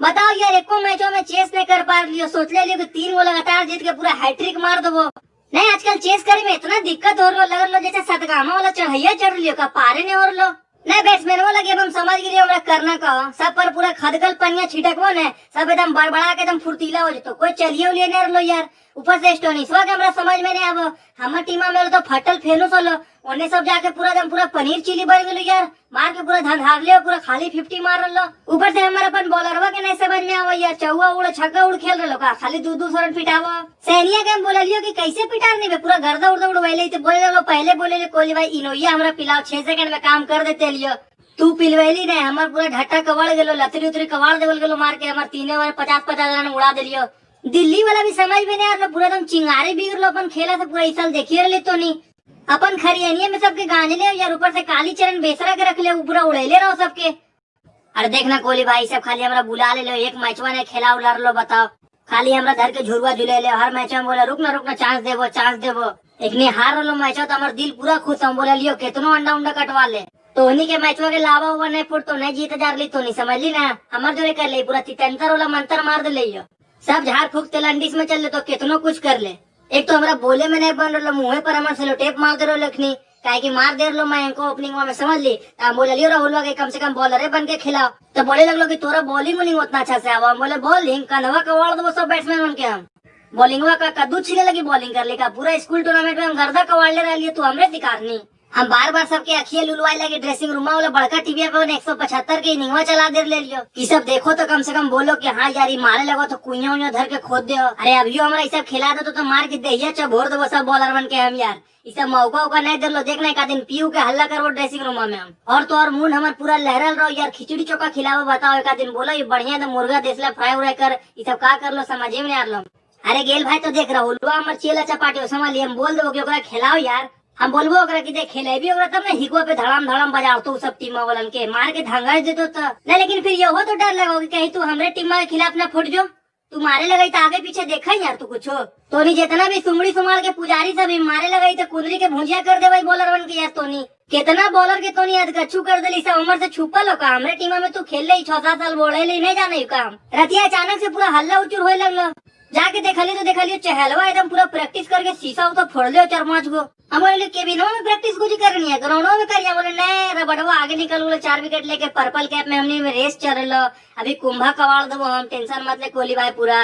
बताओ यार, एको मैचों में चेस नहीं कर पा लियो। सोच ले लियो कि 3 गो लगातार जीत के पूरा हैट्रिक मार दो। नहीं, आजकल चेस करे में इतना दिक्कत हो रहा लग लो जैसे सतगामा वाला चढ़ैया चढ़ लियो का पारे नहीं हो लो। नहीं, बैट्समैन वो लगे हम समझ गए हमरा करना का सब पर पूरा खदगल पनिया छिटकबो ने सब एकदम बड़बड़ा के एकदम फुर्तीला हो जतो। कोई चलिए उलिए नहीं लो यार। ऊपर से स्टोनिसवा के हमरा समझ में नहीं आबो। हमर टीमा में तो फटल फेनुस होलो, ओने सब जाके पूरा एकदम पूरा पनीर चिली बन गेलो यार। मार के पूरा धंधार ले पूरा खाली 50 मार लो। ऊपर से हमारा अपन बॉलरवा के नहीं समझ में आवा यार। चौवा उड़ छक्का उड़ खेल रहे का खाली 2-2 रन पिटावा। सैनिया के हम बोलियो कि कैसे पिटार नहीं पूरा गर्दा उड़ उड़वैले तो बोले लो पहले बोले कोहली भाई इनोइया हमरा पिलाओ 6 सेकंड में काम कर देते लियो। तू पिलवैली नहीं, हमार पूरा ढट्टा कबाड़ गेलो, लतरी उतरी कबाड़ देवल गेलो मार के हमार 3 ओवर 50-50 रन उड़ा दिलियो। दिल्ली वाला भी समझ में नहीं आ रहा, पूरा एकदम चिंगारी बिगड़ लो अपन खेला से पूरा इस साल देखिए ले तो नहीं। अपन खरियानिया में सबके गाने ले यार, ऊपर से काली चरण बेसरा के रख ले, पूरा उड़ेले रहो सबके। अरे देखना कोहली भाई सब खाली हमरा बुला ले लो, एक मैचवा ने खेला उला लो बताओ। खाली हमरा धर के झुरवा झुले ले हर मैच में बोला रुकना चांस देवो। एकने हार लो मैच तो हमार दिल पूरा खुश हम बोला लियो कितनो अंडा उंडा कटवा ले। तो उन्हीं के मैचवा के लावा हुआ नहीं फुट तो नहीं जीत जार ली तो नहीं समझ ली ना। हमार जो कर ले पूरा तितंतर वाला मंत्र मार दे लियो। सब झाड़ फूक तेलंडिस में चल ले तो कितनो कुछ कर ले। एक तो हमरा बोले में नहीं बन रहा, मुँह पर हमारे सेलो टेप मार दे रहो लखनी काहे की मार दे लो मैं इनको ओपनिंग में समझ ली। बोले लियो राहुल के कम से कम बॉलर बन के खिलाओ। तो बोले लगलो कि तोरा बॉलिंग वॉलिंग उतना अच्छा से आवा। बोले बॉलिंग कन्हवा का वाड़ दो सब बैट्समैन बन के हम बॉलिंगवा का कद्दू छीले लगी बॉलिंग कर लेगा। पूरा स्कूल टूर्नामेंट में हम गर्दा कवाड़ ले रही तो हमरे दिकारनी। हम बार सबके अखिया लुलवाए लगे ड्रेसिंग रूम वाला बड़का टीवी पे 175 के इनिंगवा चला दे ले लियो कि सब देखो तो कम से कम बोलो कि हाँ यार ये मारे लगो तो कुइया उइया धर के खोद दो। अरे अभी हमरा ये सब खिला दो तो मार के दहिया चबोर दो सब बॉलर बन के हम यार। ये सब मौका उका नहीं दे लो। देखना एक दिन पीयू के हल्ला करो ड्रेसिंग रूम में हम और तो और मुंह हमार पूरा लहरल रहो यार। खिचड़ी चोखा खिलाओ बताओ। एक दिन बोलो ये बढ़िया तो मुर्गा देसला फ्राई उराई कर ये सब का कर लो समझ में नहीं आ लो। अरे गेल भाई तो देख रहा हूँ हमार चेला चपाटी समझ लिया। हम बोल दो कि ओकरा खिलाओ यार। हम बोलबो ओकरा कि देख खेलेबी ओकरा तब ना हिकवा पे धड़ाम धड़ाम बजाओ तो सब टीमा वालन के मार के धंगाई देतो तो नहीं। लेकिन फिर ये हो तो डर लगोगे कहीं तू हमरे टीमा के खिलाफ ना फुट जो। तू मारे लगाई तो आगे पीछे देखा यार तू कुछ हो तो नहीं। जितना भी सुमड़ी सुमार के पुजारी सब मारे लगाई तो कुंदरी के भुजिया कर दे भाई बॉलर बन के यार। तो नहीं कितना बॉलर के तो नहीं अधगच्छू कर दे सब उम्र से छुपल हो का। हमरे टीमा में तू खेल ले 6-7 साल बोले ले नहीं जाने काम। रतिया अचानक से पूरा हल्ला उचुर होए लगलो। जाके देखा लियो चहलवा एकदम पूरा प्रैक्टिस करके शीशा तो फोड़ लियो 4-5 गो। हम बोले केबिनो में प्रैक्टिस कुछ करनी है ग्राउंडो में करिए। बोले नहीं रबड़वा आगे निकल बोले 4 विकेट लेके पर्पल कैप में हमने रेस चल लो। अभी कुंभा कवाड़ दो हम टेंशन मत ले कोहली भाई पूरा।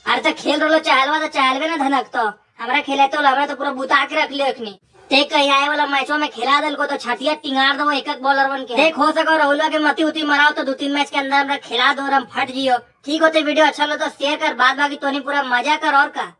अरे तो खेल रहो चहलवा तो चहलवे ना धनक तो हमरा खेले तो हमरा तो पूरा बुता के रख लियो अखनी। देख कहीं आए वाला मैचों में खिला दल को तो छातिया टिंगार दो एक बॉलर बन के। देख हो सको राहुल के मती उती मराओ तो 2-3 मैच के अंदर हमरा खिला दो और हम फट जियो। ठीक होते वीडियो अच्छा लो तो शेयर कर बाद बाकी तो नहीं पूरा मजा कर और का।